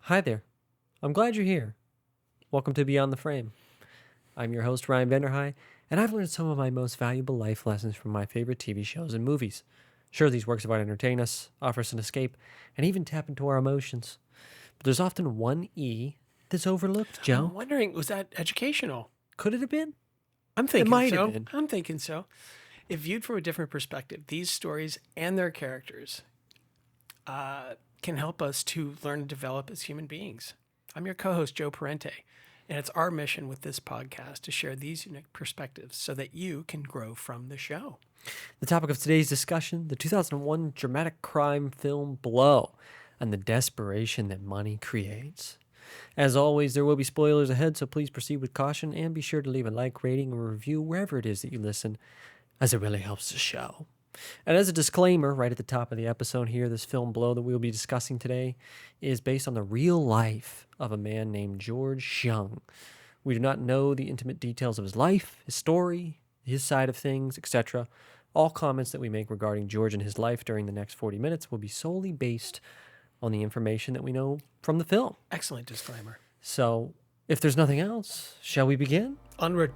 Hi there. I'm glad you're here. Welcome to Beyond the Frame. I'm your host, Ryan Vanderhei, and I've learned some of my most valuable life lessons from my favorite TV shows and movies. Sure, these works of art entertain us, offer us an escape, and even tap into our emotions. But there's often one E that's overlooked, Joe. I'm wondering, was that educational? Could it have been? I'm thinking might so. have been. I'm thinking so. If viewed from a different perspective, these stories and their characters can help us to learn and develop as human beings. I'm your co-host, Joe Parente, and it's our mission with this podcast to share these unique perspectives so that you can grow from the show. The topic of today's discussion, the 2001 dramatic crime film Blow, and the desperation that money creates. As always, there will be spoilers ahead, so please proceed with caution and be sure to leave a like, rating, or review wherever it is that you listen, as it really helps the show. And as a disclaimer, right at the top of the episode here, this film Blow that we'll be discussing today is based on the real life of a man named George Young. We do not know the intimate details of his life, his story, his side of things, etc. All comments that we make regarding George and his life during the next 40 minutes will be solely based on the information that we know from the film. Excellent disclaimer. So, if there's nothing else, shall we begin? Onward.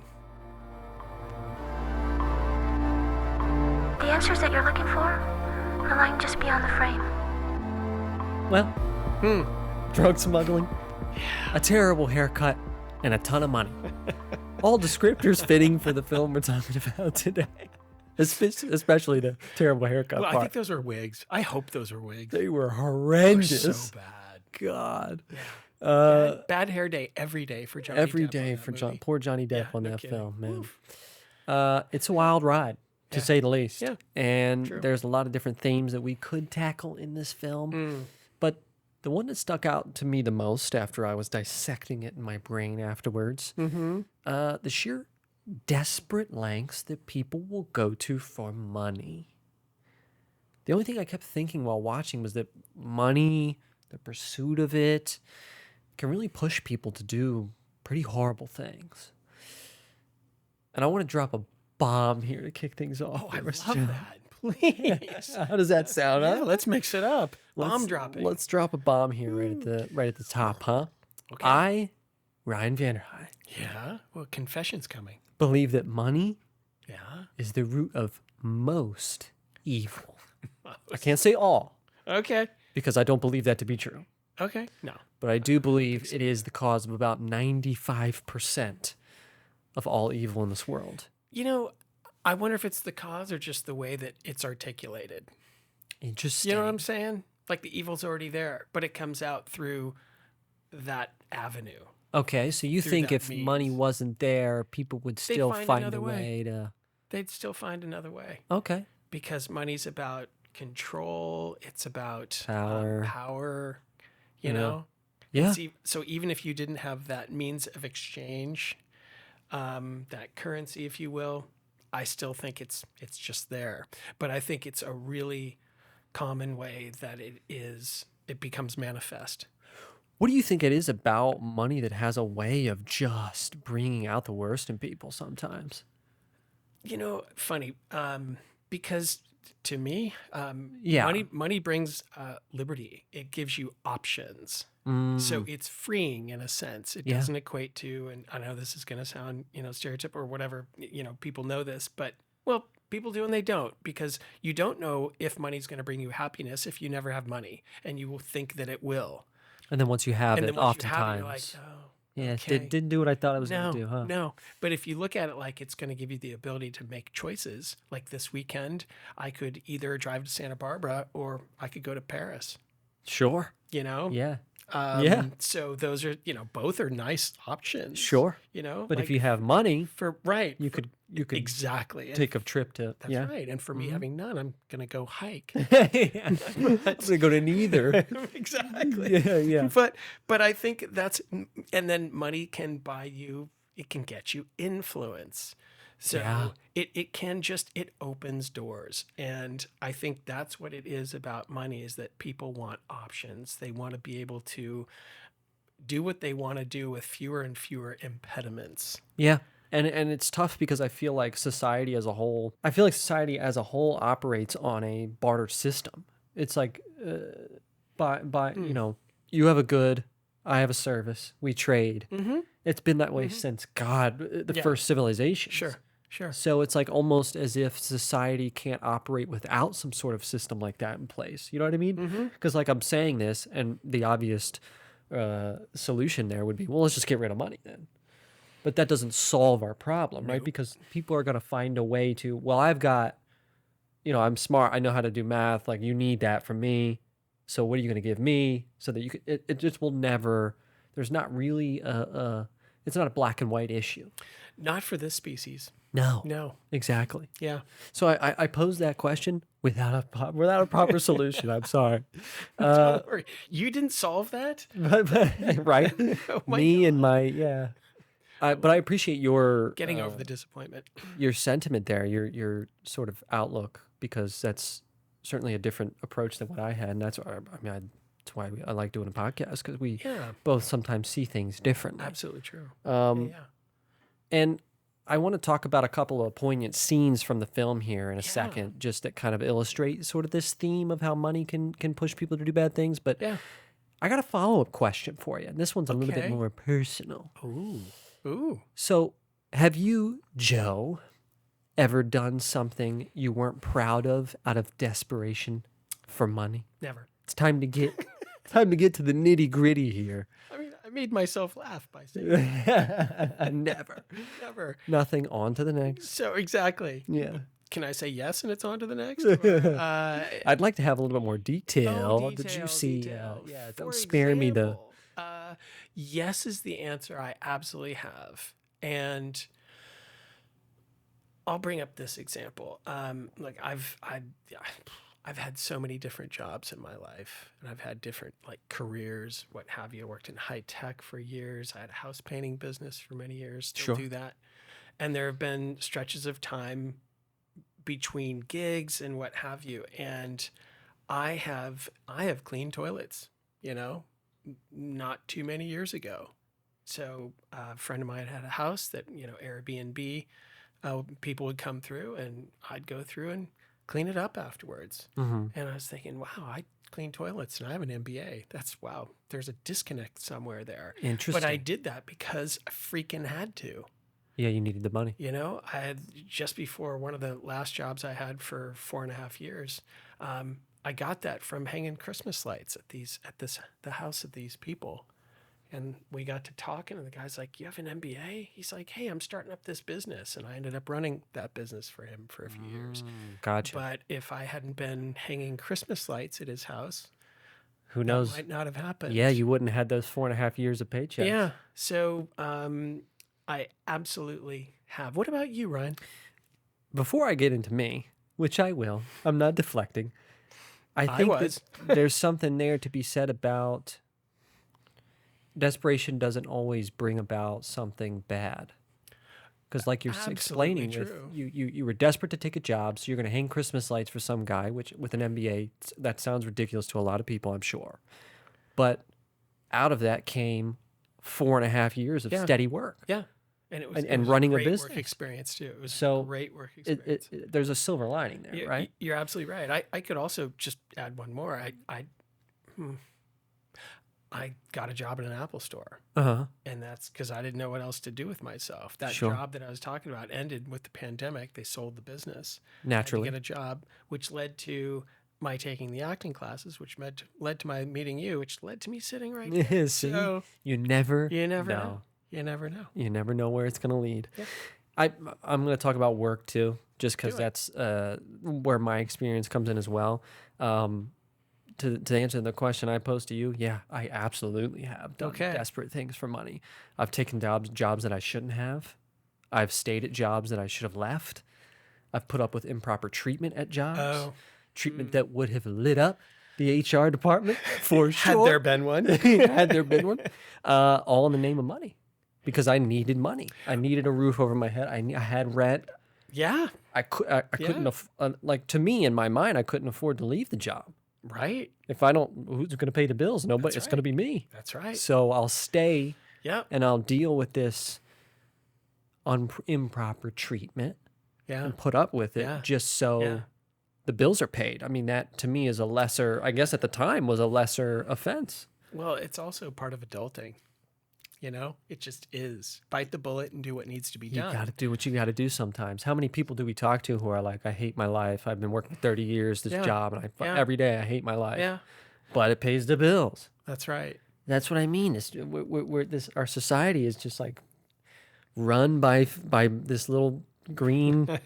The answers that you're looking for are lying just beyond the frame. Well, drug smuggling, a terrible haircut, and a ton of money. All descriptors fitting for the film we're talking about today. Especially the terrible haircut Well, part. I think those were wigs. I hope those were wigs. They were They were horrendous. so bad. God. Bad hair day every day for Johnny Every Depp day on that for movie. poor Johnny Depp Yeah, on no that kidding. film, man. Oof. It's a wild ride, to Yeah. say the least. Yeah, And true. there's a lot of different themes that we could tackle in this film. But the one that stuck out to me the most after I was dissecting it in my brain afterwards, the sheer desperate lengths that people will go to for money. The only thing I kept thinking while watching was that money, the pursuit of it, can really push people to do pretty horrible things. And I want to drop a bomb here to kick things off. Oh, I Mr. love Joe. that. Please. How does that sound? Yeah, Huh? let's mix it up. Bomb Let's- dropping. Let's drop a bomb here right at the top, huh? Okay. I, Ryan Vanderhei, Yeah. Well, confession's coming. believe that money Yeah. is the root of most evil. I can't say all, Okay. because I don't believe that to be true. Okay. No. But I do believe it is the cause of about 95% of all evil in this world. You know, I wonder if it's the cause or just the way that it's articulated. Interesting. You know what I'm saying? Like the evil's already there, but it comes out through that avenue. Okay, so you through think that if money means. wasn't there, people would still find find another a way to... They'd still find another way Okay. because money's about control. It's about Power. power. You Yeah. know. Yeah. See, so even if you didn't have that means of exchange, that currency, if you will, I still think it's just there. But I think it's a really common way that it becomes manifest. What do you think it is about money that has a way of just bringing out the worst in people sometimes? You know, funny, because to me, Yeah. money brings liberty. It gives you options. So it's freeing in a sense. It Yeah. doesn't equate to, and I know this is going to sound, stereotypical or whatever, people know this, but well, people do and they don't, because you don't know if money's going to bring you happiness if you never have money, and you will think that it will. And then once you have And it, then once you have oftentimes, it, you're like, oh, yeah, okay. didn't do what I thought I was No, going to do, huh? no. But if you look at it like it's going to give you the ability to make choices, like this weekend, I could either drive to Santa Barbara or I could go to Paris, Sure. you know? Yeah. Yeah. So those are, both are nice options. Sure. But if you have money, right. you could Exactly. And take a trip to... that's yeah. right. And for me having none, I'm going to go hike. Yeah. I'm going to go to neither. Exactly. Yeah. But I think and then money can buy you, it can get you influence. So Yeah. it opens doors. And I think that's what it is about money, is that people want options. They want to be able to do what they want to do with fewer and fewer impediments. Yeah. And it's tough because I feel like society as a whole operates on a barter system. It's like, you have a good, I have a service. We trade. It's been that way since God, the first civilization. Sure. Sure. So it's like almost as if society can't operate without some sort of system like that in place. You know what I mean? Because like I'm saying this, and the obvious solution there would be, well, let's just get rid of money then. But that doesn't solve our problem, right? Because people are going to find a way to, well, I've got, I'm smart. I know how to do math. Like you need that from me. So what are you going to give me so that you could, it just will never, there's not really it's not a black and white issue. Not for this species. No, exactly. Yeah. So I posed that question without a proper solution. I'm sorry. Don't worry. You didn't solve that? Right? Oh my Me and my but I appreciate your Getting over the disappointment. your sentiment there, your sort of outlook, because that's certainly a different approach than what I had, and that's why that's why I like doing a podcast, because we both sometimes see things differently. Absolutely true. And I want to talk about a couple of poignant scenes from the film here in a second, just that kind of illustrate sort of this theme of how money can push people to do bad things. But I got a follow-up question for you. And this one's a little bit more personal. Ooh. So have you, Joe, ever done something you weren't proud of out of desperation for money? Never. It's time to get to the nitty-gritty here. I mean, I made myself laugh by saying that. Never. Never. Nothing. On to the next. So exactly. Yeah. Can I say yes and it's on to the next? Or, I'd like to have a little bit more detail. The juicy. Detail. Don't spare me the. Yes is the answer. I absolutely have. And I'll bring up this example. Like I've had so many different jobs in my life, and I've had different like careers, what have you. I worked in high tech for years. I had a house painting business for many years. Still do that. And there have been stretches of time between gigs and what have you. And I have cleaned toilets, not too many years ago. So a friend of mine had a house that, Airbnb, people would come through and I'd go through and clean it up afterwards. And I was thinking, wow, I clean toilets and I have an MBA. Wow, there's a disconnect somewhere there. Interesting. But I did that because I freaking had to. Yeah, you needed the money. I had just before one of the last jobs I had for 4.5 years, I got that from hanging Christmas lights at the house of these people. And we got to talking, and the guy's like, "You have an MBA?" He's like, "Hey, I'm starting up this business." And I ended up running that business for him for a few years. Gotcha. But if I hadn't been hanging Christmas lights at his house, who knows? That might not have happened. Yeah, you wouldn't have had those 4.5 years of paychecks. Yeah. So I absolutely have. What about you, Ryan? Before I get into me, which I will, I'm not deflecting. I think that there's something there to be said about desperation doesn't always bring about something bad. Because like you're explaining, you were desperate to take a job, so you're going to hang Christmas lights for some guy, which with an MBA, that sounds ridiculous to a lot of people, I'm sure. But out of that came 4.5 years of steady work. Yeah. And it was running a a great business work experience too. It was so a great work experience. There's a silver lining there, right? You're absolutely right. I could also just add one more. I got a job at an Apple store. And that's because I didn't know what else to do with myself. That job that I was talking about ended with the pandemic. They sold the business. Naturally. I had to get a job, which led to my taking the acting classes, which led to my meeting you, which led to me sitting right here. See, so you never know. know. You never know. You never know where it's going to lead. Yep. I'm going to talk about work too, just because that's where my experience comes in as well. To answer the question I posed to you, yeah, I absolutely have done desperate things for money. I've taken jobs that I shouldn't have. I've stayed at jobs that I should have left. I've put up with improper treatment at jobs. Treatment that would have lit up the HR department for sure. Had there been one. Had there been one. All in the name of money. Because I needed money. I needed a roof over my head. I had rent. Yeah. I couldn't, to me, in my mind, I couldn't afford to leave the job. Right. If I don't, who's going to pay the bills? Nobody. It's going to be me. That's right. So I'll stay. Yeah. And I'll deal with this improper treatment. Yeah. And put up with it just so the bills are paid. I mean, that to me is a lesser, I guess at the time was a lesser offense. Well, it's also part of adulting. You know, it just is. Bite the bullet and do what needs to be You done. got to do what you got to do sometimes. How many people do we talk to who are like, I hate my life. I've been working 30 years, this Yeah. job, and Yeah. every day I hate my life. Yeah, But it pays the bills. that's right. That's what I mean. Our society is just like run by this little green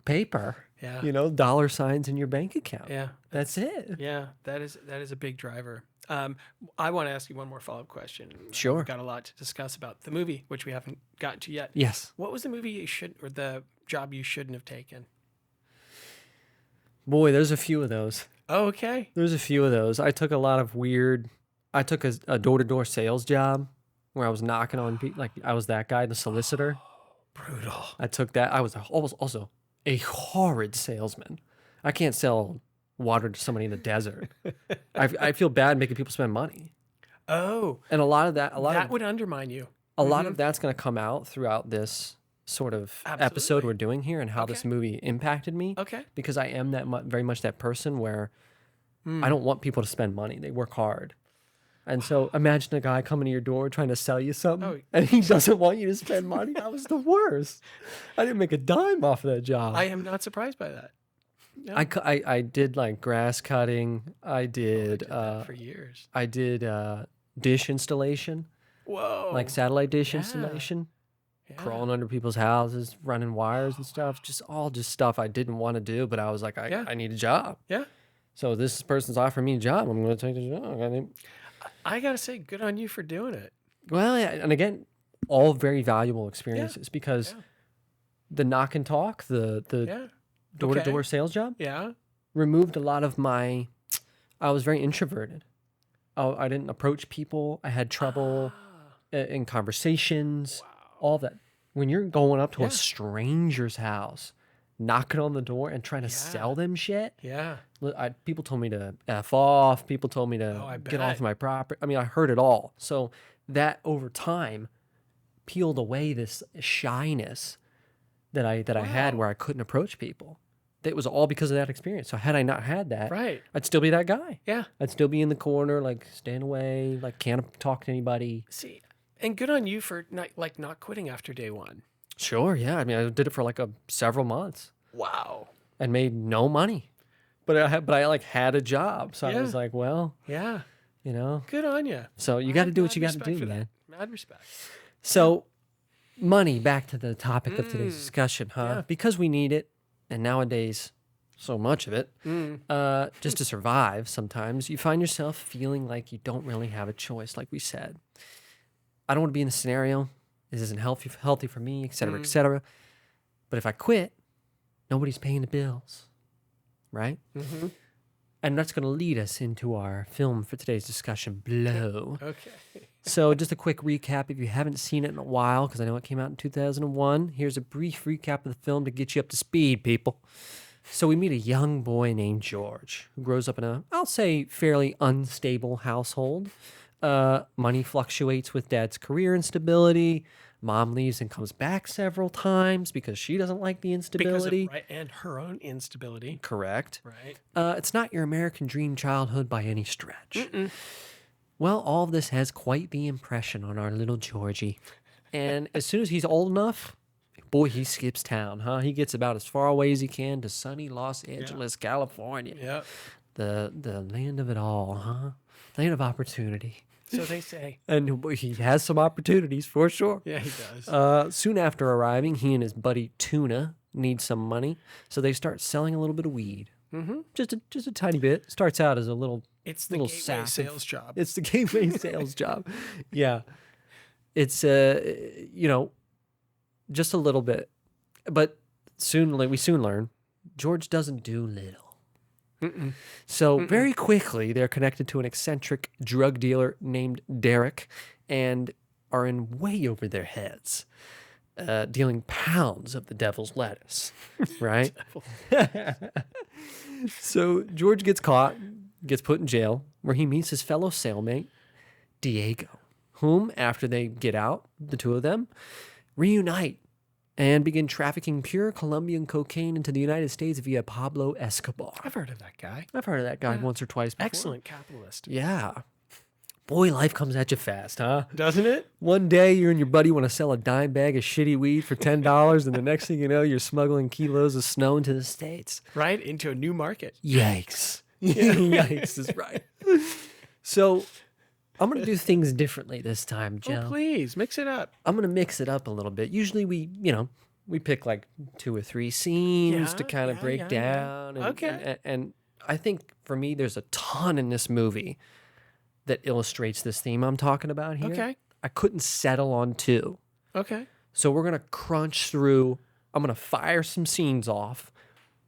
paper. Yeah. You know, dollar signs in your bank account. Yeah. That's it. Yeah, that is a big driver. I want to ask you one more follow-up question. Sure. We've got a lot to discuss about the movie, which we haven't gotten to yet. Yes. What was the movie you should, or the job you shouldn't have taken? Boy, there's a few of those. Oh, okay. There's a few of those. I took I took a door-to-door sales job where I was knocking on people. Like I was that guy, the solicitor. Brutal. I took that. I was also a horrid salesman. I can't sell water to somebody in the desert. I feel bad making people spend money. Oh, And a lot of that would undermine you. a lot of that's going to come out throughout this sort of episode Absolutely. we're doing here and how this Okay. movie impacted me. Okay. Because I am very much that person where I don't want people to spend money. They work hard. And so imagine a guy coming to your door trying to sell you something Oh. and he doesn't want you to spend money. That was the worst. I didn't make a dime off of that job. I am not surprised by that. I did like grass cutting. I did, For years. I did dish installation, Whoa. like satellite dish Yeah. installation, Yeah. crawling under people's houses, running wires and stuff. Just stuff I didn't want to do, but I was like, Yeah. I need a job. Yeah. So this person's offering me a job. I'm going to take the job. I gotta say, good on you for doing it. Well, yeah, and again, all very valuable experiences because Yeah. the knock and talk, the Yeah. door-to-door Okay. sales job Yeah. removed a lot of my. I was very introverted. I didn't approach people. I had trouble in conversations. All of that. When you're going up to Yeah. a stranger's house, knocking on the door and trying to sell them shit. Yeah. People told me to F off. People told me to I get bet. off my property. I mean, I heard it all. So that over time peeled away this shyness that I had Wow. where I couldn't approach people. It was all because of that experience. So had I not had that, Right. I'd still be that guy. Yeah. I'd still be in the corner, like staying away, like can't talk to anybody. See, and good on you for not quitting after day one. Sure, yeah. I mean, I did it for like several months Wow. and made no money. But I like had a job. So I Yeah. was like, well, Yeah. you know. Good on you. So you got to do what you got to do, man. Mad respect. So money, back to the topic of today's discussion, huh? Yeah. Because we need it, and nowadays so much of it, just to survive sometimes, you find yourself feeling like you don't really have a choice, like we said. I don't want to be in the scenario. This isn't healthy for me, et cetera, et cetera. But if I quit, nobody's paying the bills, right? Mm-hmm. And that's going to lead us into our film for today's discussion, Blow. Okay. So just a quick recap if you haven't seen it in a while, because I know it came out in 2001. Here's a brief recap of the film to get you up to speed, people. So we meet a young boy named George who grows up in a, I'll say, fairly unstable household. Money fluctuates with dad's career instability. Mom leaves and comes back several times because she doesn't like the instability. Because of, and her own instability. Correct. Right. It's not your American dream childhood by any stretch. Well, all of this has quite the impression on our little Georgie. And as soon as he's old enough, boy, he skips town, huh? He gets about as far away as he can to sunny Los Angeles, California. Yeah. The land of it all, huh? Land of opportunity. So they say. And he has some opportunities for sure. Yeah, he does. Soon after arriving, he and his buddy Tuna need some money, so they start selling a little bit of weed. Mm-hmm. Just a tiny bit. Starts out as a little. It's the little gateway sack of- sales job. It's the gateway sales job. Yeah, it's just a little bit, but we soon learn George doesn't do little. So very quickly, they're connected to an eccentric drug dealer named Derek, and are in way over their heads, dealing pounds of the devil's lettuce, right? So George gets caught, gets put in jail, where he meets his fellow cellmate, Diego, whom, after they get out, the two of them, reunite and begin trafficking pure Colombian cocaine into the United States via Pablo Escobar. I've heard of that guy. I've heard of that guy once or twice before. Excellent capitalist. Yeah. Boy, life comes at you fast, huh? Doesn't it? One day you and your buddy want to sell a dime bag of shitty weed for $10, and the next thing you know, you're smuggling kilos of snow into the States. Right? Into a new market. Yikes. Yikes is right. So I'm going to do things differently this time, Joe. Oh, please, mix it up. I'm going to mix it up a little bit. Usually we pick like 2 or 3 scenes to kind of break down. And, Okay. and I think for me, there's a ton in this movie that illustrates this theme I'm talking about here. Okay. I couldn't settle on 2. Okay. So we're going to crunch through. I'm going to fire some scenes off.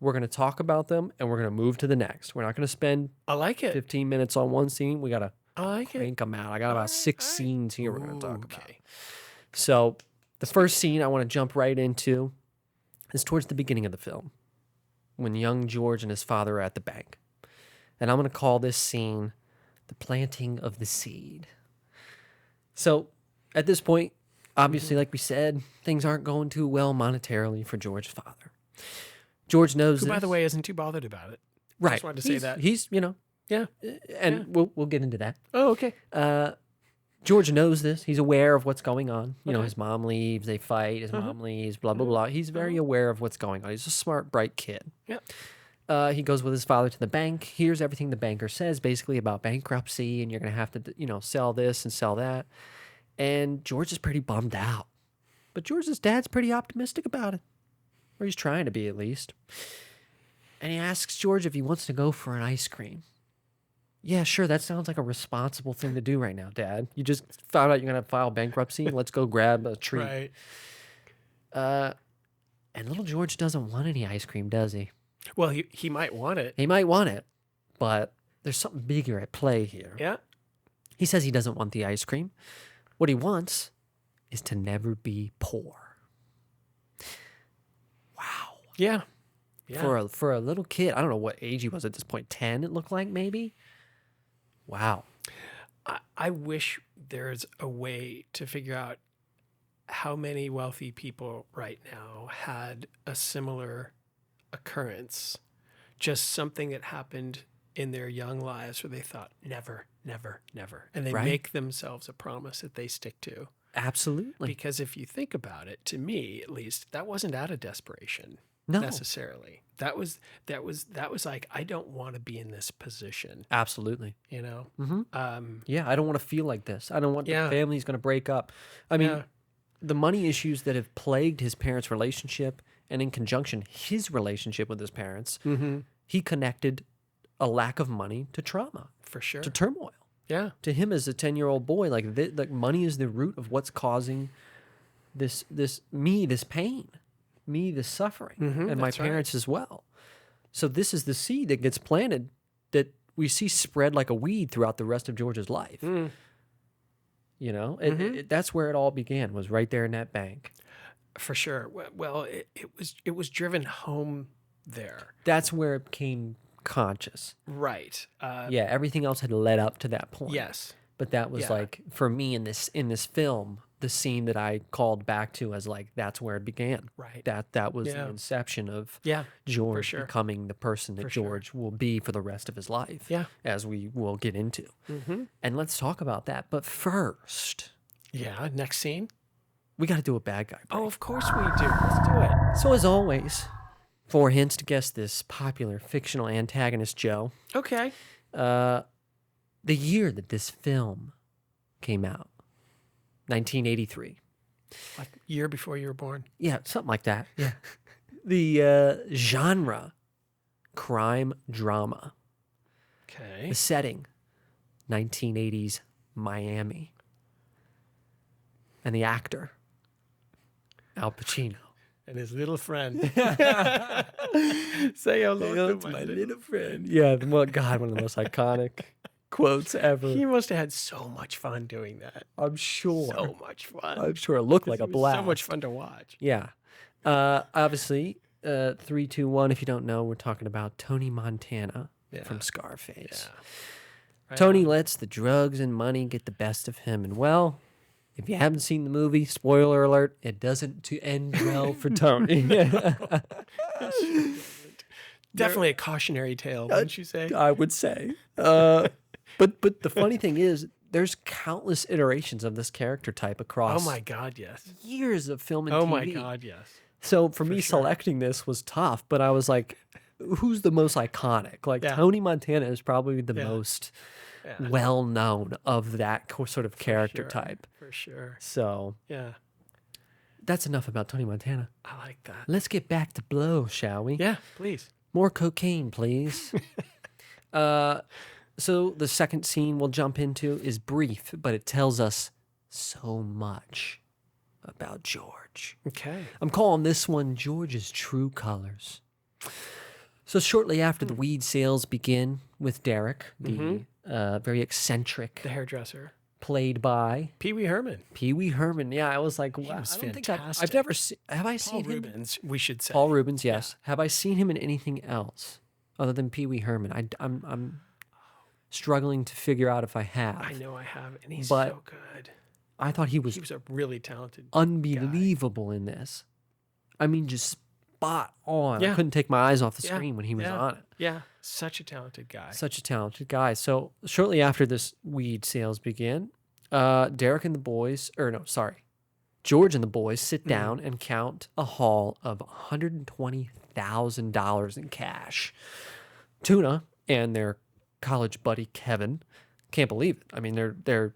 We're going to talk about them, and we're going to move to the next. We're not going to spend I like it. 15 minutes on one scene. We got to I like it. crank them out. I got about 6 scenes here we're going to talk about. Okay. So the first scene I want to jump right into is towards the beginning of the film when young George and his father are at the bank. And I'm going to call this scene the planting of the seed. So at this point, obviously, like we said, things aren't going too well monetarily for George's father. George knows Who, this. by the way, isn't too bothered about it. Right. Just wanted to say that. He's, Yeah. and we'll get into that. Oh, okay. George knows this. He's aware of what's going on. You know, Okay. his mom leaves, they fight, his mom leaves, blah, blah, blah. He's very aware of what's going on. He's a smart, bright kid. Yep. He goes with his father to the bank, hears everything the banker says basically about bankruptcy, and you're going to have to, sell this and sell that. And George is pretty bummed out. But George's dad's pretty optimistic about it. Or he's trying to be, at least. And he asks George if he wants to go for an ice cream. Yeah, sure, that sounds like a responsible thing to do right now, Dad. You just found out you're going to file bankruptcy. Let's go grab a treat. Right. And little George doesn't want any ice cream, does he? Well, he might want it. He might want it, but there's something bigger at play here. Yeah. He says he doesn't want the ice cream. What he wants is to never be poor. Wow. Yeah. Yeah. For a little kid, I don't know what age he was at this point, 10 it looked like maybe. Wow. I wish there's a way to figure out how many wealthy people right now had a similar occurrence, just something that happened in their young lives where they thought never, never, never, and they Right. make themselves a promise that they stick to. Absolutely. Because if you think about it, to me at least, that wasn't out of desperation No. necessarily. That was like, I don't want to be in this position, Absolutely. you know. Yeah, I don't want to feel like this. I don't want Yeah. the family's going to break up. I mean, Yeah. the money issues that have plagued his parents' relationship and in conjunction his relationship with his parents, he connected a lack of money to trauma, For sure. to turmoil. Yeah. To him as a 10-year-old boy, like money is the root of what's causing this pain, this suffering, and my that's right. parents as well. So this is the seed that gets planted that we see spread like a weed throughout the rest of George's life. You know, that's where it all began, was right there in that bank. For sure. Well, it was driven home there. That's where it became conscious. Right. Yeah, everything else had led up to that point. Yes. But that was Yeah. like, for me in this film, the scene that I called back to as like, that's where it began. Right. That was Yeah. the inception of Yeah. George sure. becoming the person that For sure. George will be for the rest of his life. Yeah. As we will get into. And let's talk about that. But first, Yeah. Next scene. we got to do a bad guy break. Oh, of course we do. Let's do it. So as always, 4 hints to guess this popular fictional antagonist, Joe. Okay. The year that this film came out, 1983. Like year before you were born. Yeah, something like that. Yeah. The genre, crime drama. Okay. The setting, 1980s Miami. And the actor, Al Pacino. And his little friend. Say hello to my little friend. Yeah, well, God, one of the most iconic quotes ever. He must have had so much fun doing that. I'm sure. So much fun. I'm sure it looked like It a was blast. So much fun to watch. Yeah. Obviously, 3, 2, 1, if you don't know, we're talking about Tony Montana from Scarface. Yeah. Right Tony on. lets the drugs and money get the best of him. And well, if you haven't seen the movie, spoiler alert, it doesn't end well for Tony. Definitely a cautionary tale, wouldn't you say? I would say. But the funny thing is, there's countless iterations of this character type Oh across my God, yes. years of film and Oh TV. my God, yes. So for me, sure. selecting this was tough, but I was like, who's the most iconic? Like Yeah. Tony Montana is probably the Yeah. most Yeah. well known of that sort of character Sure. type. For sure. So Yeah. that's enough about Tony Montana. I like that. Let's get back to Blow, shall we? Yeah, please. More cocaine, please. So the second scene we'll jump into is brief, but it tells us so much about George. Okay. I'm calling this one George's True Colors. So shortly after the weed sales begin with Derek, the very eccentric, The hairdresser. played by Pee Wee Herman. Pee Wee Herman. Yeah, I was like, wow, was I don't think I've fantastic. never seen. Have I Paul seen him? Rubens, we should say. Paul Rubens, yes. Have I seen him in anything else other than Pee Wee Herman? I'm struggling to figure out if I have. I know I have, and he's But- so good. I thought he was He was a really talented. unbelievable in this. I mean, just spot on. I Yeah. couldn't take my eyes off the Yeah. screen when he was Yeah. on it. Yeah, such a talented guy. Such a talented guy. So shortly after this weed sales begin, Derek and the boys, George and the boys sit down and count a haul of $120,000 in cash. Tuna and their college buddy Kevin can't believe it. I mean, they're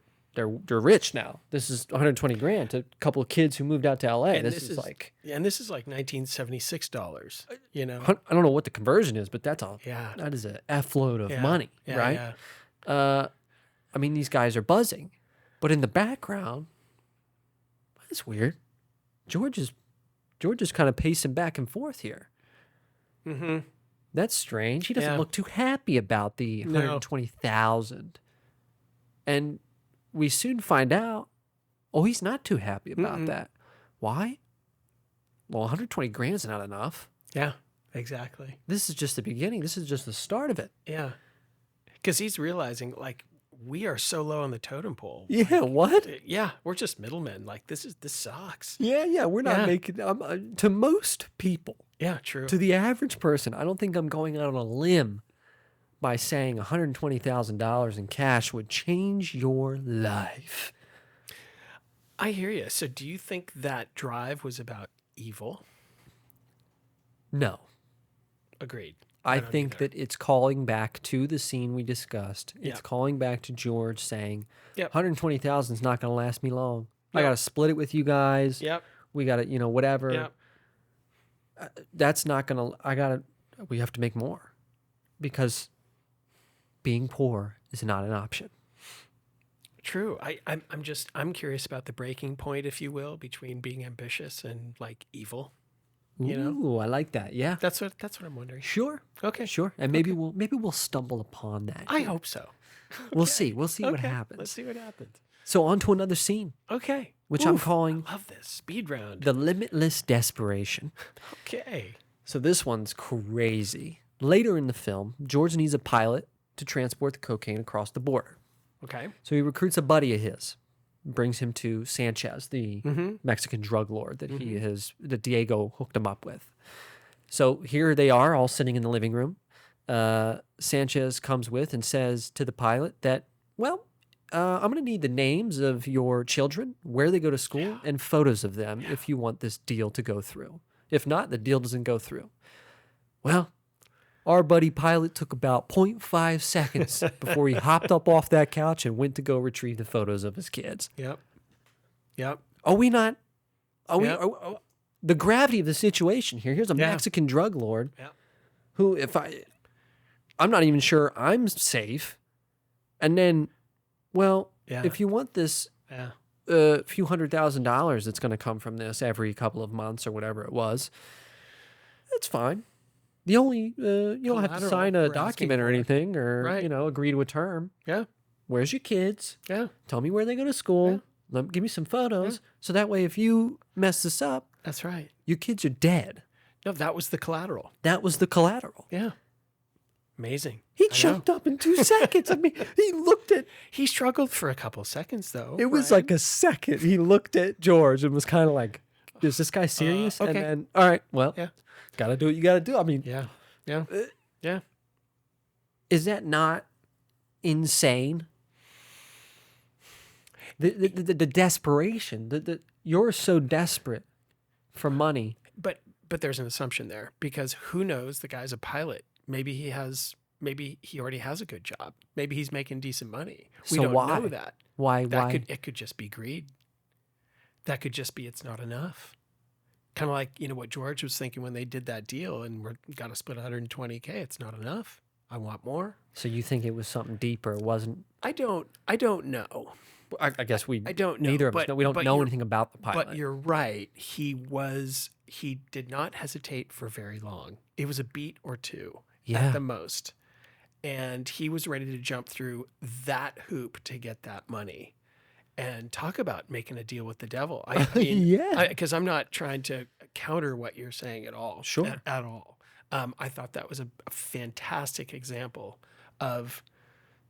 rich now. This is 120 grand to a couple of kids who moved out to LA. And This is like, and this is like $1976. You know. I don't know what the conversion is, but that Yeah. is a F load of Yeah. money, Yeah, right? yeah. I mean, these guys are buzzing, but in the background, that's weird. George is kind of pacing back and forth here. Mm-hmm. That's strange. He doesn't Yeah. look too happy about the No. 120,000. And we soon find out, he's not too happy about that. Why? Well, 120 grand's not enough. Yeah, exactly. This is just the beginning. This is just the start of it. Yeah. Because he's realizing, like, we are so low on the totem pole. Yeah, what? Yeah, we're just middlemen. Like, this sucks. Yeah, we're not Yeah. making to most people. Yeah, true. To the average person, I don't think I'm going out on a limb by saying $120,000 in cash would change your life. I hear you. So do you think that drive was about evil? No. Agreed. I don't think either. that it's calling back to the scene we discussed. It's Yep. calling back to George saying, Yep. 120,000 is not going to last me long. I Yep. got to split it with you guys. Yep. We got to, whatever. Yep. That's not going to, we have to make more because being poor is not an option. True. I'm curious about the breaking point, if you will, between being ambitious and like evil. You know? Ooh, I like that. Yeah. That's what I'm wondering. Sure. Okay. Sure. And maybe we'll stumble upon that. I hope so. We'll see. We'll see what Okay, happens. Let's see what happens. So on to another scene, Okay. which I'm Oof, calling I love this. Speed round. the Limitless Desperation. Okay. So this one's crazy. Later in the film, George needs a pilot to transport the cocaine across the border. Okay. So he recruits a buddy of his, brings him to Sanchez, the Mexican drug lord that Diego hooked him up with. So here they are, all sitting in the living room. Sanchez comes with and says to the pilot that, well, I'm going to need the names of your children, where they go to school, and photos of them if you want this deal to go through. If not, the deal doesn't go through. Well, our buddy pilot took about 0.5 seconds before he hopped up off that couch and went to go retrieve the photos of his kids. Yep. Yep. Are we not? Are we? Yep. The gravity of the situation here. Here's a Yeah. Mexican drug lord Yep. who, I'm not even sure I'm safe. And then, well, Yeah. if you want this Yeah. few $100,000 that's going to come from this every couple of months or whatever it was, it's fine. The only you don't have to Collateral sign a we're asking document or for. anything, or Right. agree to a term. Yeah. Where's your kids? Yeah. Tell me where they go to school. Give me some photos, so that way if you mess this up, That's right. your kids are dead. No, that was the collateral. That was the collateral. Yeah. Amazing. He I know. jumped up in 2 seconds. I mean, he looked at. He struggled for a couple seconds though. It was right? like a second. He looked at George and was kind of like, "Is this guy serious?" okay. And then, all right, well, Yeah. gotta do what you gotta do. I mean, Yeah. Yeah. Yeah. is that not insane? The desperation. You're so desperate for money. But there's an assumption there, because who knows? The guy's a pilot. Maybe he already has a good job. Maybe he's making decent money. We So don't why? know that. Why? It could just be greed. That could just be it's not enough. Kind of like, what George was thinking when they did that deal and we're got to split 120K. It's not enough. I want more. So you think it was something deeper? It wasn't. I don't know. I guess I don't know. neither of us know. We don't know anything about the pilot. But you're right. He did not hesitate for very long. It was a beat or two at the most. And he was ready to jump through that hoop to get that money. And talk about making a deal with the devil. I mean, because I'm not trying to counter what you're saying at all. Sure. At all. I thought that was a fantastic example of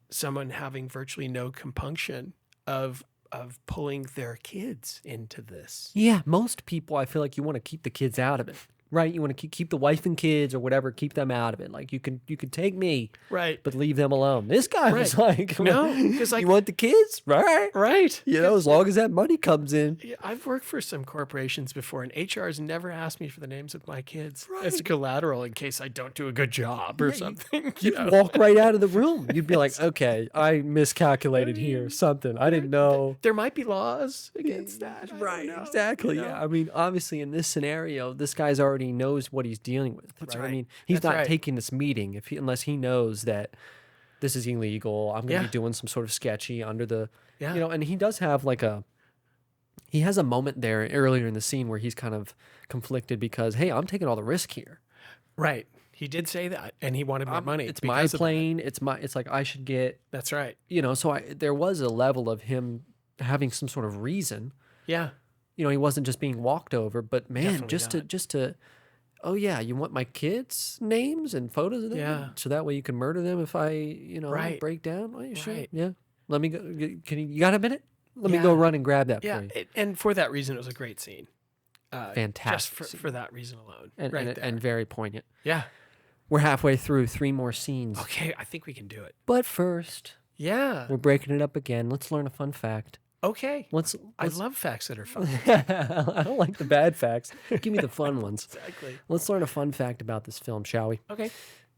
someone having virtually no compunction of pulling their kids into this. Yeah, most people, I feel like you want to keep the kids out of it, right? You want to keep the wife and kids or whatever, keep them out of it. Like you can take me, Right. but leave them alone. This guy was like, No, 'cause, like- you want the kids, right? Right. As long as that money comes in. Yeah, I've worked for some corporations before, and HR has never asked me for the names of my kids Right. as collateral in case I don't do a good job or something. You'd walk right out of the room. You'd be like, okay, I miscalculated here, something. I didn't know. There might be laws against that. I don't know, Exactly. Yeah. I mean, obviously, in this scenario, this guy's already knows what he's dealing with. That's I right. mean, he's That's not right. taking this meeting unless he knows that this is illegal. I'm going to Yeah. be doing some sort of sketchy under the, Yeah. and he does have he has a moment there earlier in the scene where he's kind of conflicted because, hey, I'm taking all the risk here. Right. He did say that, and he wanted more money. It's my because of that. plane. It's like I should get, That's right. so there was a level of him having some sort of reason. Yeah. He wasn't just being walked over, but man, Definitely just to, oh yeah, you want my kids' names and photos of them, Yeah. so that way you can murder them if I, Right. break down. Oh, you sure? Right. Yeah. Let me go. You got a minute? Let me go run and grab that Yeah. for you. And for that reason, it was a great scene. Fantastic Just scene. for that reason alone. And, right and, there. and very poignant. Yeah. We're halfway through, 3 more scenes. Okay. I think we can do it. But first, Yeah. we're breaking it up again. Let's learn a fun fact. Okay. Let's. I love facts that are fun. I don't like the bad facts. Give me the fun ones. Exactly. Let's learn a fun fact about this film, shall we? Okay.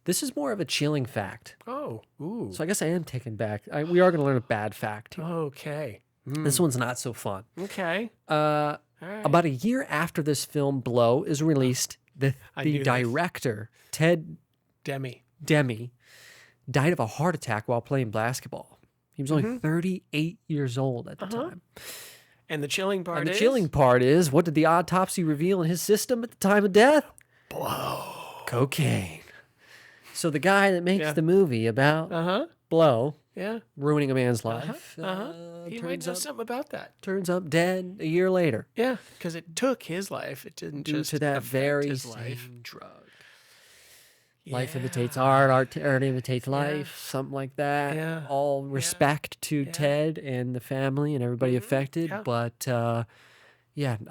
This is more of a chilling fact. Oh. Ooh. So I guess I am taking back. We are going to learn a bad fact here. Okay. This one's not so fun. Okay. Uh, All right. About a year after this film Blow is released, the knew this. director, Ted Demi. Demi, died of a heart attack while playing basketball. He was only 38 years old at the time. And the chilling part And the is chilling part is, what did the autopsy reveal in his system at the time of death? blow. Cocaine. So the guy that makes Yeah. the movie about Blow, Yeah. ruining a man's life, He might turns know up something about that. turns up dead a year later Yeah, because it took his life. It didn't due just to that affect very his same life. drug. Life Yeah. imitates art imitates life, something like that. Yeah. All respect to Ted and the family and everybody affected, Yeah. but a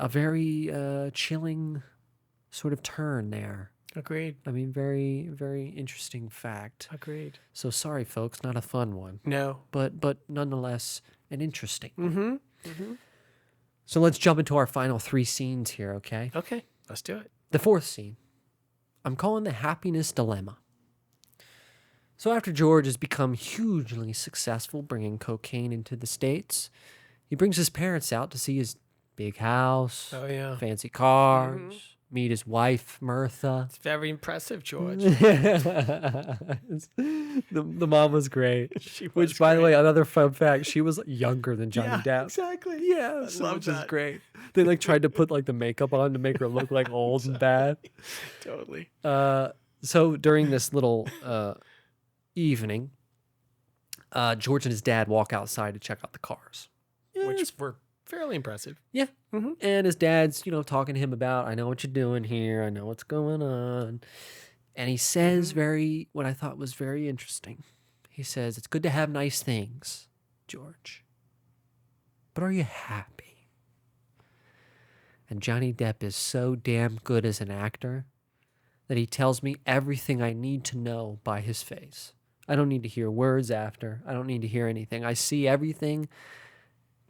very chilling sort of turn there. Agreed. I mean, very, very interesting fact. Agreed. So sorry, folks, not a fun one, No. but nonetheless an interesting one. Mm-hmm. So let's jump into our final 3 scenes here, okay? Okay. Let's do it. The 4th scene, I'm calling the happiness dilemma. So after George has become hugely successful bringing cocaine into the States, he brings his parents out to see his big house, Oh yeah. fancy cars, meet his wife, Mirtha. It's very impressive, George. The mom was great. She was Which, by the great. way, another fun fact, she was younger than Johnny Depp. Exactly. Yeah, love which is that. great. They tried to put the makeup on to make her look old and bad. Totally. So during this little evening, George and his dad walk outside to check out the cars. Which were fairly impressive. Yeah. And his dad's, talking to him about, I know what you're doing here. I know what's going on. And he says what I thought was very interesting. He says, it's good to have nice things, George. But are you happy? And Johnny Depp is so damn good as an actor that he tells me everything I need to know by his face. I don't need to hear words after. I don't need to hear anything. I see everything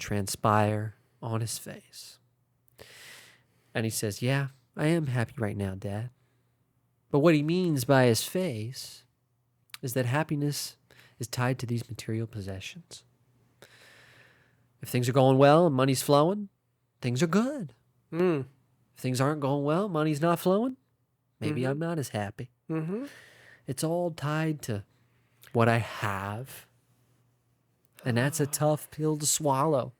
transpire on his face. And he says, yeah, I am happy right now, Dad. But what he means by his face is that happiness is tied to these material possessions. If things are going well and money's flowing, things are good. Mm. If things aren't going well, money's not flowing, maybe I'm not as happy. Mm-hmm. It's all tied to what I have. And that's a tough pill to swallow.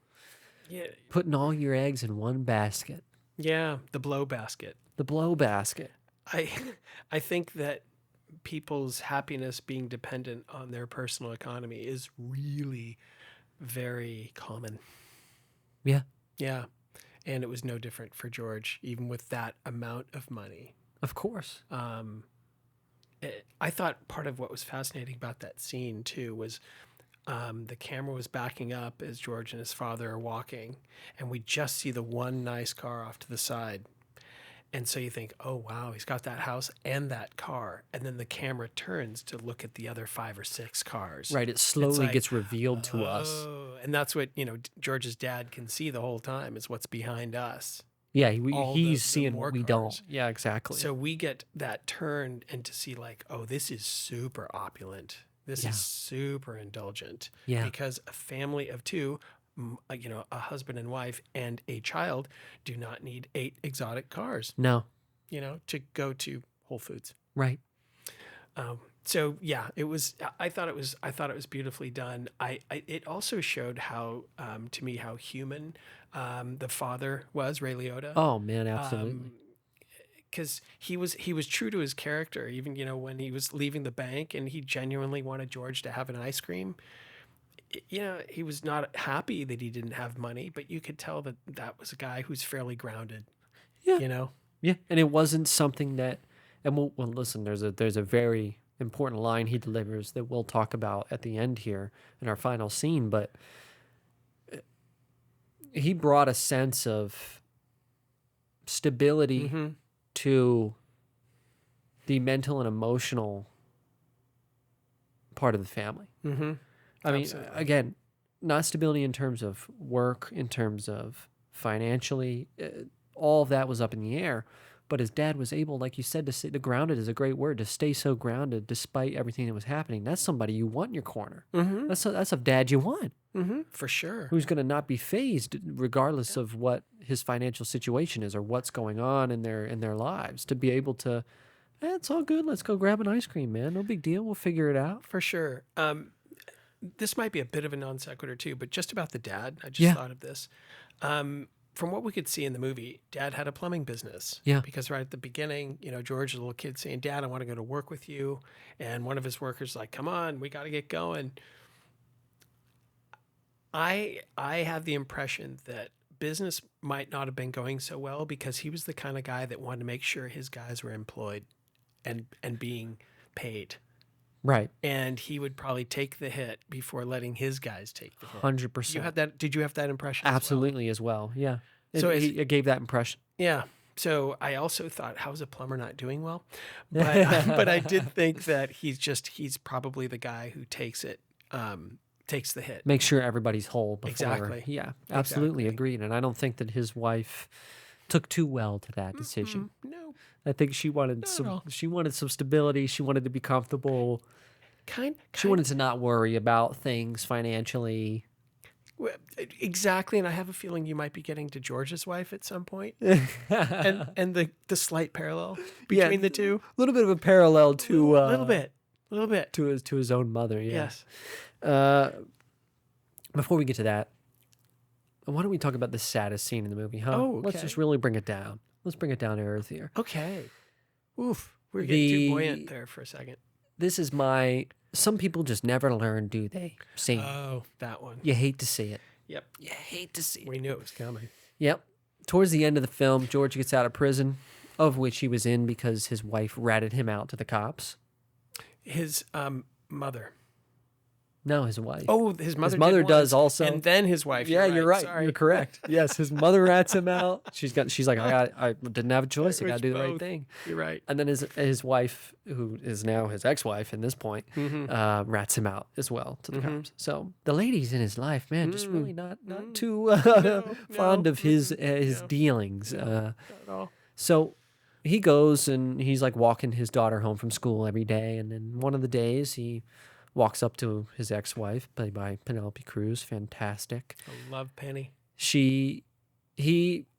Yeah. Putting all your eggs in one basket. Yeah. The blow basket. The blow basket. I think that people's happiness being dependent on their personal economy is really very common. Yeah. Yeah. And it was no different for George, even with that amount of money. Of course. I thought part of what was fascinating about that scene too was the camera was backing up as George and his father are walking, and we just see the one nice car off to the side. And so you think, oh, wow, he's got that house and that car. And then the camera turns to look at the other 5 or 6 cars. Right. It slowly like, gets revealed to us. And that's what, George's dad can see the whole time is what's behind us. Yeah. All He's the seeing more what we cars. don't. Yeah, exactly. So we get that turn and to see like, oh, this is super opulent. This is super indulgent. Yeah. Because a family of 2, a husband and wife and a child do not need 8 exotic cars, No. To go to Whole Foods. Right. So yeah, it was. I thought it was beautifully done. It also showed how, to me, how human the father was, Ray Liotta. Oh, man, absolutely. Because he was true to his character, even when he was leaving the bank and he genuinely wanted George to have an ice cream. He was not happy that he didn't have money, but you could tell that was a guy who's fairly grounded. Yeah. Yeah, and it wasn't something that, and well, listen, there's a very important line he delivers that we'll talk about at the end here in our final scene, but he brought a sense of stability to the mental and emotional part of the family. Mm-hmm. I mean, Absolutely. again, not stability in terms of work, in terms of financially, all of that was up in the air. But his dad was able, like you said, to stay, the grounded is a great word, to stay so grounded despite everything that was happening. That's somebody you want in your corner. Mm-hmm. That's a dad you want, For sure. who's going to not be phased regardless of what his financial situation is or what's going on in their lives. To be able to, it's all good. Let's go grab an ice cream, man. No big deal. We'll figure it out. For sure. This might be a bit of a non sequitur too, but just about the dad, I just thought of this. From what we could see in the movie, Dad had a plumbing business. Yeah. Because right at the beginning, George, the little kid, saying, "Dad, I want to go to work with you," and one of his workers is like, "Come on, we got to get going." I have the impression that business might not have been going so well because he was the kind of guy that wanted to make sure his guys were employed and being paid. Right. And he would probably take the hit before letting his guys take the hit. 100%. You had that? Did you have that impression? Absolutely as well. Yeah. So it gave that impression. Yeah. So I also thought, how's a plumber not doing well? But I did think that he's probably the guy who takes the hit. Make sure everybody's whole before. Exactly. Yeah, absolutely Exactly. agreed. And I don't think that his wife took too well to that decision. No. I think she wanted Not at all. some stability. She wanted to be comfortable. She wanted to not worry about things financially. Exactly, and I have a feeling you might be getting to George's wife at some point, and the slight parallel between the two. A little bit of a parallel to A little bit to his own mother. Yeah. Yes. Before we get to that, why don't we talk about the saddest scene in the movie? Huh? Oh, Let's okay. just really bring it down. Let's bring it down to earth here. Okay. Oof. We're getting too buoyant there for a second. This is some people just never learn, do they? Scene. Oh, that one. You hate to see it. Yep. You hate to see it. We knew it was coming. Yep. Towards the end of the film, George gets out of prison, of which he was in because his wife ratted him out to the cops. His mother. No, his wife. Oh, his mother. His mother did does once, also. and then his wife. Yeah, you're right. Sorry. You're correct. Yes, his mother rats him out. She's like, I didn't have a choice. I It got was to do the right both. thing. You're right. And then his wife, who is now his ex-wife at this point, rats him out as well to the cops. So the ladies in his life, man, just really not too fond of his dealings. Not at all. So he goes and he's like walking his daughter home from school every day. And then one of the days he walks up to his ex-wife, played by Penelope Cruz, fantastic. I love Penny. He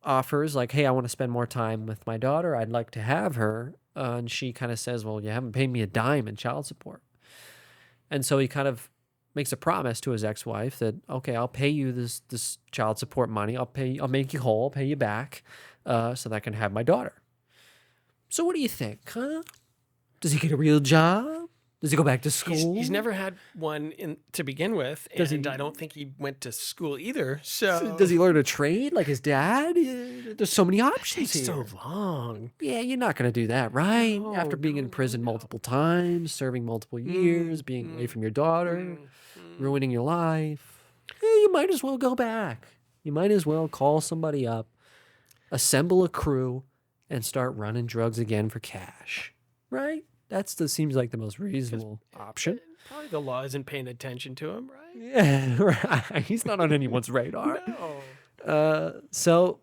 offers like, hey, I want to spend more time with my daughter. I'd like to have her. And she kind of says, well, you haven't paid me a dime in child support. And so he kind of makes a promise to his ex-wife that, okay, I'll pay you this child support money. I'll make you whole, I'll pay you back, so that I can have my daughter. So what do you think, huh? Does he get a real job? Does he go back to school? He's never had one to begin with, and I don't think he went to school either. So Does he learn a trade like his dad? There's so many options it's here. so long. Yeah, you're not going to do that, right? No, After being in prison multiple times, serving multiple years, being away from your daughter, ruining your life. Yeah, you might as well go back. You might as well call somebody up, assemble a crew, and start running drugs again for cash. Right? Seems like the most reasonable option. Probably the law isn't paying attention to him, right? Yeah, right. He's not on anyone's radar. No. So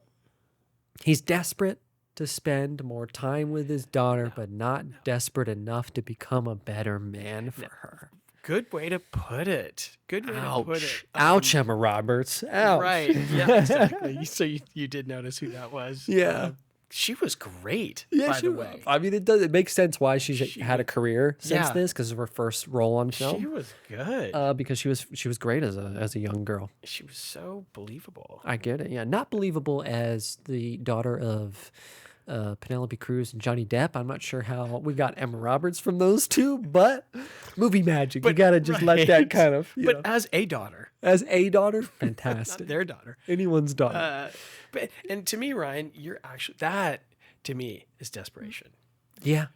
he's desperate to spend more time with his daughter, but not desperate enough to become a better man for her. Good way to put it. Good way to put it. Ouch, Emma Roberts. Ouch. Right. Yeah, exactly. So you did notice who that was. Yeah. She was great, Yeah, by the way. I mean, it makes sense why she's had a career since Yeah. this, because of her first role on film. She was good. Because she was great as a young girl. She was so believable. I get it. Yeah, not believable as the daughter of Penelope Cruz and Johnny Depp. I'm not sure how we got Emma Roberts from those two, but movie magic. You gotta just let that kind of. But as a daughter, Not not fantastic. their daughter. Anyone's daughter. And to me, Ryan, that to me is desperation. Yeah.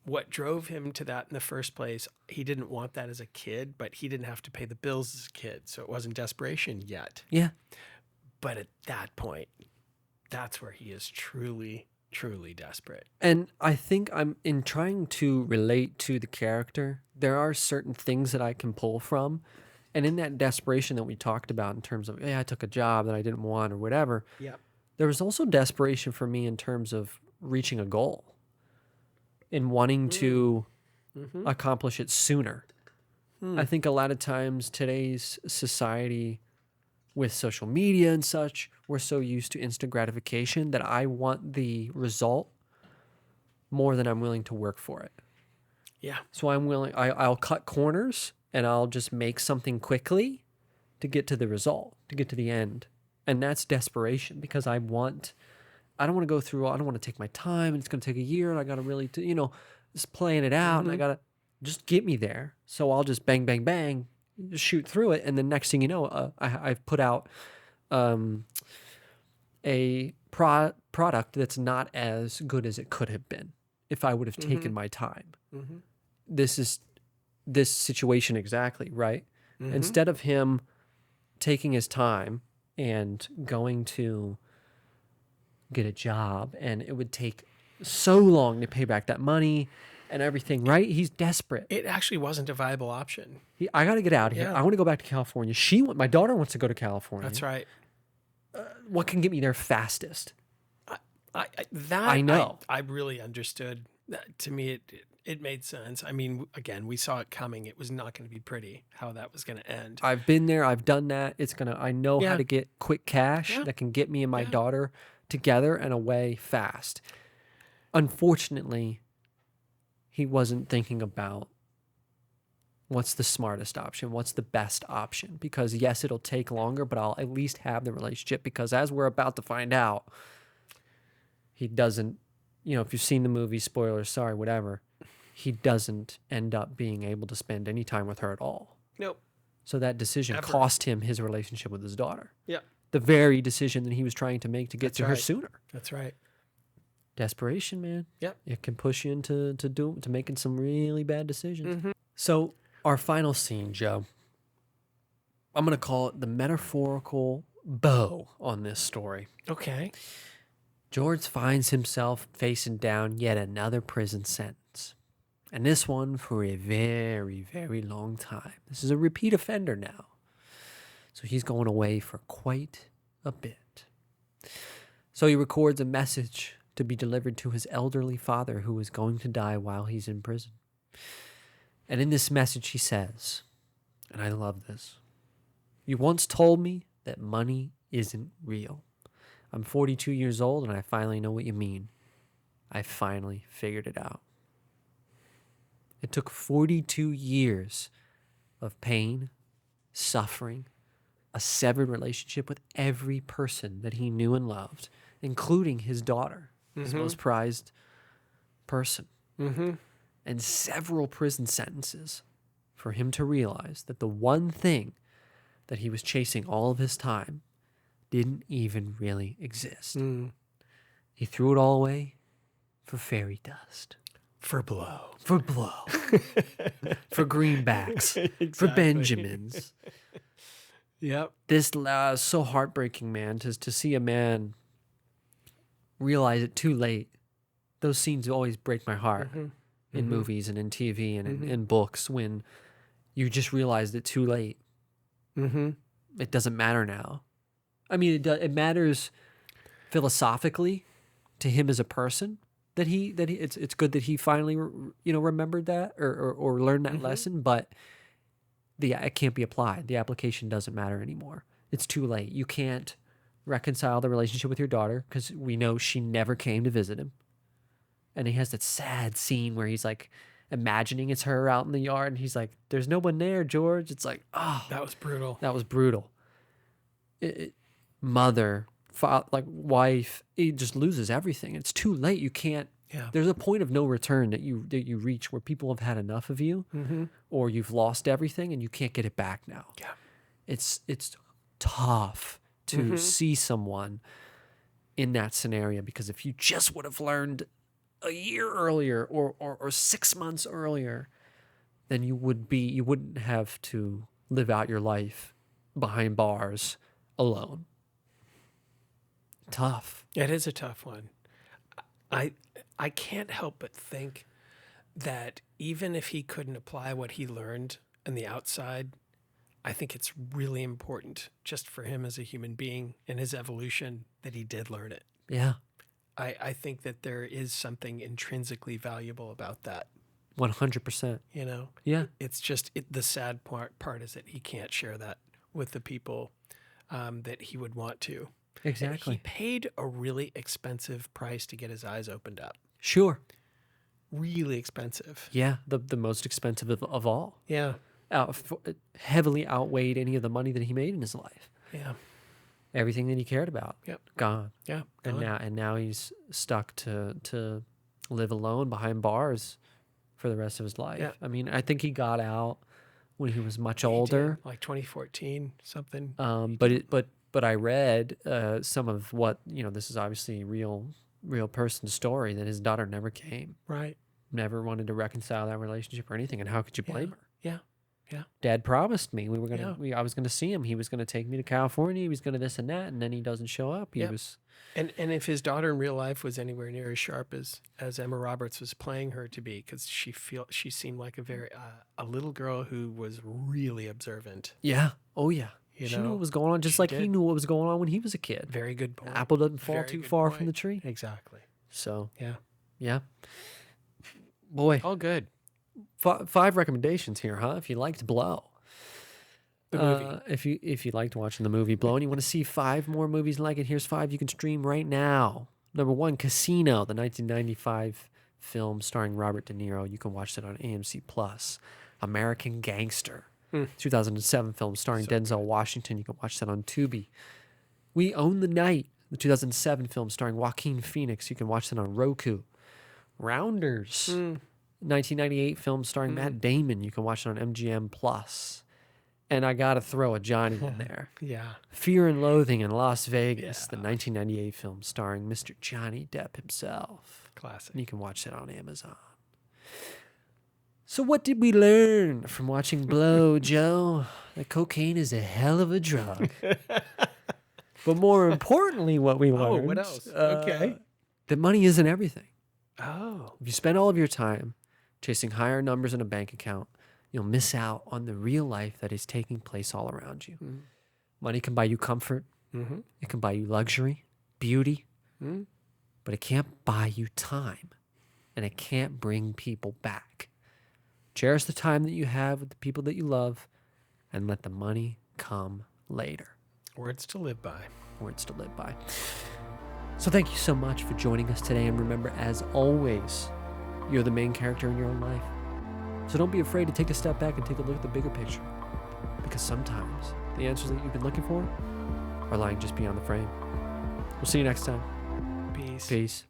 What drove him to that in the first place, he didn't want that as a kid, but he didn't have to pay the bills as a kid. So it wasn't desperation yet. Yeah. But at that point, that's where he is truly, truly desperate. And I think I'm in trying to relate to the character. There are certain things that I can pull from. And in that desperation that we talked about in terms of, hey, I took a job that I didn't want or whatever. Yeah. There was also desperation for me in terms of reaching a goal and wanting to accomplish it sooner. I think a lot of times today's society with social media and such, we're so used to instant gratification that I want the result more than I'm willing to work for it. Yeah. So I'll cut corners and I'll just make something quickly to get to the result, to get to the end. And that's desperation because I don't want to go through, I don't want to take my time and it's going to take a year and I got to really, just playing it out and I got to just get me there. So I'll just bang, bang, bang, just shoot through it. And then next thing you know, I've put out a product that's not as good as it could have been if I would have taken my time. This is this situation exactly, right? Instead of him taking his time and going to get a job and it would take so long to pay back that money and everything, right? He's desperate. It actually wasn't a viable option. I got to get out of here. Yeah. I want to go back to California. My daughter wants to go to California. That's right. What can get me there fastest? I know. I really understood. To me, it made sense. I mean, again, we saw it coming. It was not going to be pretty how that was going to end. I've been there. I've done that. I know how Yeah. to get quick cash that can get me and my daughter together and away fast. Unfortunately, he wasn't thinking about what's the smartest option, what's the best option. Because yes, it'll take longer, but I'll at least have the relationship. Because as we're about to find out, he doesn't, if you've seen the movie, spoilers, sorry, whatever, he doesn't end up being able to spend any time with her at all. Nope. So that decision Ever. cost him his relationship with his daughter. Yeah. The very decision that he was trying to make to get That's to her right. sooner. That's right. Desperation, man. Yep. It can push you into making some really bad decisions. So Our final scene, Joe. I'm going to call it the metaphorical bow on this story. Okay. George finds himself facing down yet another prison sentence. And this one for a very, very long time. This is a repeat offender now. So he's going away for quite a bit. So he records a message to be delivered to his elderly father who is going to die while he's in prison. And in this message he says, and I love this, "You once told me that money isn't real. I'm 42 years old and I finally know what you mean. I finally figured it out." It took 42 years of pain, suffering, a severed relationship with every person that he knew and loved, including his daughter, his most prized person, and several prison sentences for him to realize that the one thing that he was chasing all of his time didn't even really exist. He threw it all away for fairy dust. For blow. For blow. For greenbacks. For Benjamins. Yep. This so heartbreaking, man, to see a man realize it too late. Those scenes always break my heart in movies and in TV and in books when you just realized it too late. It doesn't matter now. I mean, it matters philosophically to him as a person that it's good that he finally remembered that or learned that lesson, but it can't be applied. The application doesn't matter anymore. It's too late. You can't reconcile the relationship with your daughter because we know she never came to visit him. And he has that sad scene where he's like imagining it's her out in the yard and he's like, "There's no one there, George." It's like, oh, That was brutal. that was brutal. Mother, wife, it just loses everything. It's too late. You can't. Yeah. There's a point of no return that you reach where people have had enough of you, or you've lost everything and you can't get it back now. Yeah. It's tough to see someone in that scenario because if you just would have learned a year earlier or 6 months earlier, then you wouldn't have to live out your life behind bars alone. Tough. It is a tough one. I can't help but think that even if he couldn't apply what he learned on the outside, I think it's really important just for him as a human being and his evolution that he did learn it. Yeah. I think that there is something intrinsically valuable about that. 100%. You know, Yeah. it's just the sad part is that he can't share that with the people that he would want to. Exactly. And he paid a really expensive price to get his eyes opened up. Sure. Really expensive. Yeah. The most expensive of all. Yeah. Heavily outweighed any of the money that he made in his life. Yeah. Everything that he cared about. Yep. Gone. Yeah. And now he's stuck to live alone behind bars for the rest of his life. Yeah. I mean, I think he got out when he was much He did, older. like 2014, something. But I read some of what this is obviously a real person's story that his daughter never came, Right. never wanted to reconcile that relationship or anything. And how could you blame her? Yeah. Yeah. Dad promised me I was gonna see him. He was gonna take me to California. He was gonna this and that, and then he doesn't show up. He Yep. was And if his daughter in real life was anywhere near as sharp as Emma Roberts was playing her to be, because she seemed like a little girl who was really observant. yeah. Oh yeah. You She know, knew what was going on, just she like he did. knew what was going on when he was a kid. Very good point. Apple doesn't fall Very too good far point. from the tree. Exactly. So Yeah. yeah. Boy, All good. 5 recommendations here, huh? If you liked Blow. The movie. If you liked watching the movie Blow and you want to see 5 more movies like it, here's 5 you can stream right now. Number 1, Casino, the 1995 film starring Robert De Niro. You can watch that on AMC Plus. American Gangster, 2007 film starring Denzel Washington. You can watch that on Tubi. We Own the Night, the 2007 film starring Joaquin Phoenix. You can watch that on Roku. Rounders, 1998 film starring Matt Damon. You can watch it on MGM Plus. And I got to throw a Johnny in there. Yeah. Fear and Loathing in Las Vegas, the 1998 film starring Mr. Johnny Depp himself. Classic. And you can watch that on Amazon. So what did we learn from watching Blow, Joe? That cocaine is a hell of a drug. But more importantly, what we learned... Oh, what else? Okay. That money isn't everything. Oh. If you spend all of your time chasing higher numbers in a bank account, you'll miss out on the real life that is taking place all around you. Mm. Money can buy you comfort. Mm-hmm. It can buy you luxury, beauty, Mm. but it can't buy you time, and it can't bring people back. Cherish the time that you have with the people that you love, and let the money come later. Words to live by. Words to live by. So thank you so much for joining us today, and remember, as always, you're the main character in your own life. So don't be afraid to take a step back and take a look at the bigger picture, because sometimes the answers that you've been looking for are lying just beyond the frame. We'll see you next time. Peace. Peace.